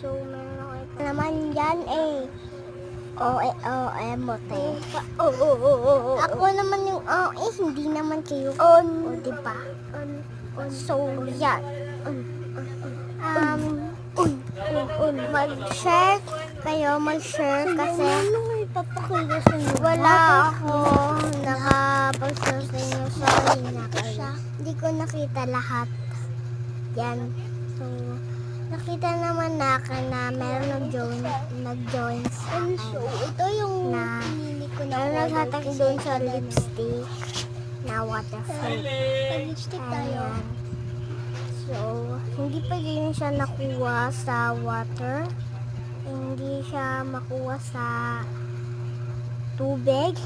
So, meron ako ito. Naman yan eh. Emote. Ako naman yung hindi naman kayo. O, diba? So, yan. Mag-share kayo, mag-share kasi wala ako nakapag-share sa inyo. Sorry na kayo. Hindi ko nakita lahat. Yan. So, nakita naman na meron nag-join sa akin. Ito yung pinili ko na naghatag doon sa lipstick na waterfall. Lipstick tayo. So, hindi pa din siya nakuha sa water. Hindi siya makuha sa tubig.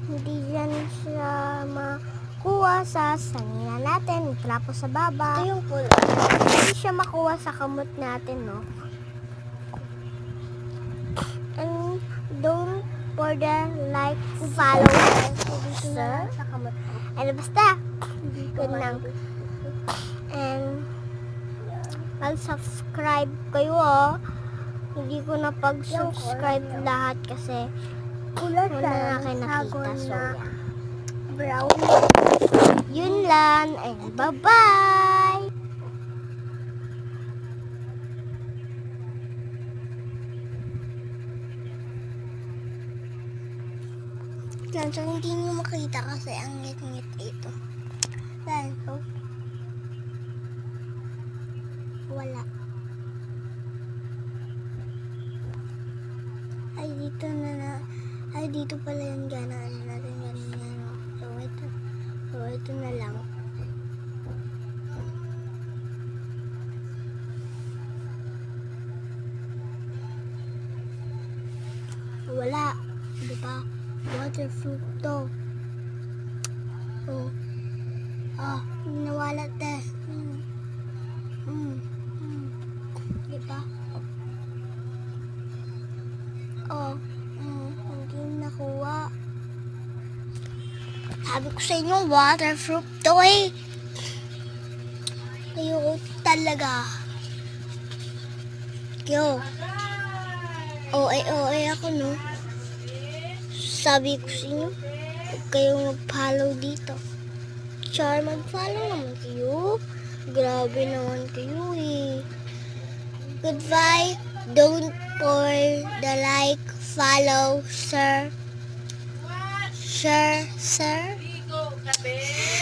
Hindi yan siya makuha sa sanina natin. Tapos sa baba. Ito yung pula. Hindi siya makuha sa kamot natin, no? And don't forget like, follow, sir. And basta, good lang. And mag-subscribe kayo, Hindi ko na pag-subscribe lahat kasi wala na kayo nakita. So, brown. Yun lang. And bye-bye! Yan, so hindi nyo makita kasi ang ngit-ngit ito. Yan, so wala. Ay, dito pala yung gana. Ano natin yan. So, ito na lang. Wala. Diba? Water fruit to. Oh. Nawala te. Diba? Hindi nakuha. Sabi ko sa inyo, water fruit to eh. Ayoko talaga. Yo. OA ako, no? Sabi ko sa inyo, huwag kayong mag-follow dito. Char, mag-follow naman kayo. Grabe naman kayo eh. Goodbye. Don't forget the like, follow, sir. Sir?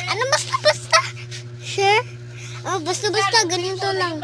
Ano basta? Sure? Basta, ganito lang.